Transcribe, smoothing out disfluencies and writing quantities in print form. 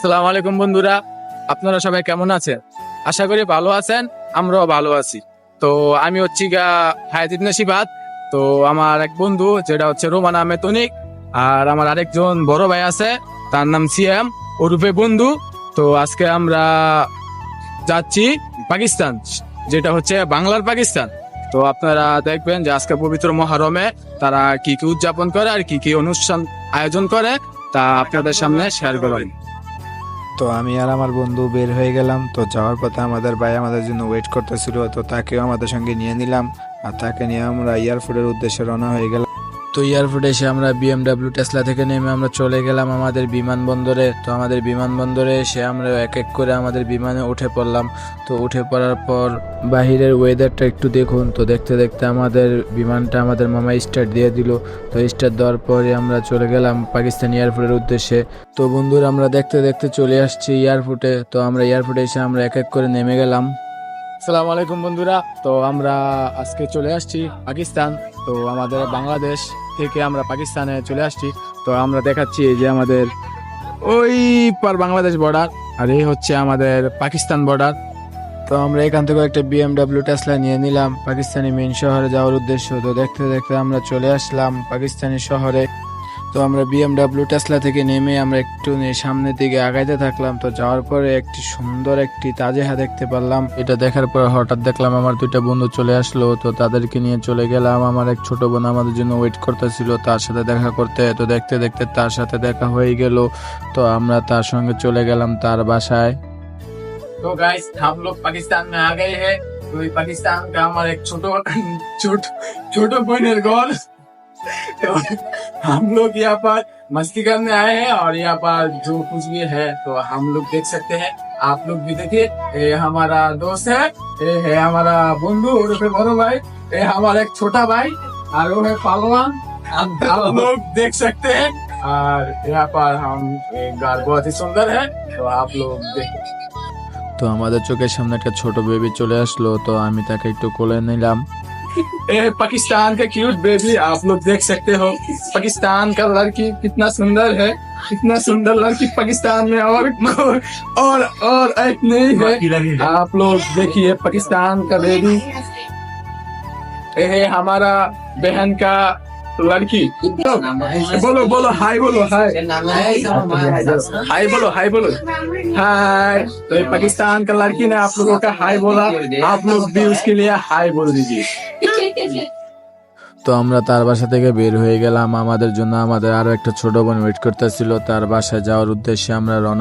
আসসালামু আলাইকুম বন্ধুরা, আপনারা সবাই কেমন আছেন? আশা করি ভালো আছেন, আমরাও ভালো আছি। তো আমি হচ্ছি গা হায়াত ইবনে শিবাত। তো আমার এক বন্ধু যেটা হচ্ছে রোমান আহমেদ তনিক, আর আমার আরেকজন বড় ভাই আছে, তার নাম সিয়াম ওরূপে বন্ধু। তো আজকে আমরা যাচ্ছি পাকিস্তান, যেটা হচ্ছে বাংলার পাকিস্তান। তো আপনারা দেখবেন যে আজকে পবিত্র মহরমে তারা কি কি উদযাপন করে আর কি কি অনুষ্ঠান আয়োজন করে, তা আপনাদের সামনে শেয়ার করবেন। তো আমি আর আমার বন্ধু বের হয়ে গেলাম। তো যাওয়ার পথে আমাদের ভাই আমাদের জন্য ওয়েট করতেছিল, তো তাকেও আমাদের সঙ্গে নিয়ে নিলাম। আর তাকে নিয়ে আমরা এয়ারপোর্টের উদ্দেশ্যে রওনা হয়ে গেলাম। তো এয়ারপোর্টে এসে আমরা বিএমডাব্লিউ টেসলা থেকে নেমে আমরা চলে গেলাম আমাদের বিমানবন্দরে। তো আমাদের বিমানবন্দরে এসে আমরা এক এক করে আমাদের বিমানে উঠে পড়লাম। তো উঠে পড়ার পর বাহিরের ওয়েদারটা একটু দেখুন। তো দেখতে দেখতে আমাদের বিমানটা আমাদের মামা স্টার্ট দিয়ে দিল। তো স্টার্ট দেওয়ার পরে আমরা চলে গেলাম পাকিস্তান এয়ারপোর্টের উদ্দেশ্যে। তো বন্ধুরা আমরা দেখতে দেখতে চলে আসছি এয়ারপোর্টে। তো আমরা এয়ারপোর্টে এসে আমরা এক এক করে নেমে গেলাম। আসসালামু আলাইকুম বন্ধুরা, তো আমরা আজকে চলে আসছি পাকিস্তান। তো আমাদের বাংলাদেশ থেকে আমরা পাকিস্তানে চলে আসছি। তো আমরা দেখাচ্ছি এই যে আমাদের ওই পার বাংলাদেশ বর্ডার, আর এই হচ্ছে আমাদের পাকিস্তান বর্ডার। তো আমরা এখান থেকে একটা বিএমডাব্লিউ টেসলা নিয়ে নিলাম পাকিস্তানি মেইন শহরে যাওয়ার উদ্দেশ্য। তো দেখতে দেখতে আমরা চলে আসলাম পাকিস্তানি শহরে। তো আমরা বিএমডাব্লিউ টেসলা থেকে নেমে আমরা একটু সামনের দিকে আগাইতে থাকলাম। তো যাওয়ার পরে একটি সুন্দর একটি তাজেহা দেখতে পারলাম। এটা দেখার পর হঠাৎ দেখলাম আমার দুইটা বন্ধু চলে আসলো। তো তাদেরকে নিয়ে চলে গেলাম। আমার এক ছোট বোন আমাদের জন্য ওয়েট করতেছিল তার সাথে দেখা করতে। তো দেখতে দেখতে তার সাথে দেখা হয়ে গেল। তো আমরা তার সঙ্গে চলে গেলাম তার বাসায়। तो गाइस हम लोग पाकिस्तान में आ गए हैं। तो ये पाकिस्तान का हमारा एक छोटो बहन घर। तो हम लोग यहाँ पर मस्ती करने आए हैं, और यहाँ पर जो कुछ भी है तो हम लोग देख सकते हैं। आप लोग भी देखिए, ये हमारा दोस्त है, ये है हमारा बंधु और फिर बड़ो भाई, ये हमारा एक छोटा भाई, और वो है पहलवान। आप लोग देख सकते हैं। और यहाँ पर हम घर बहुत ही सुंदर है, तो आप लोग देखिए। তো আমাদের চোখের সামনে একটা ছোট বেবি চলে আসলো। তো আমি তাকে একটু কোলে নিলাম। ये पाकिस्तान का क्यूट बेबी आप लोग देख सकते हो। पाकिस्तान का लड़की कितना सुंदर है, कितना सुंदर लड़की पाकिस्तान में और एक नहीं है। आप लोग देखिए पाकिस्तान का बेबी, ये है हमारा बहन का लड़की। बोलो बोलो हाय, बोलो हाय, हाय बोलो, हाय बोलो, हाय। तो ये पाकिस्तान का लड़की ने आप लोगों का हाय बोला, आप लोग भी उसके लिए हाय बोल दीजिए। তো আমরা তার বাসা থেকে বের হয়ে গেলাম। আমাদের জন্য আমাদের আরো একটা ছোট বোন ওয়েট করতেছিল। তার বাসায় যাওয়ার উদ্দেশ্যে আমরা রওনা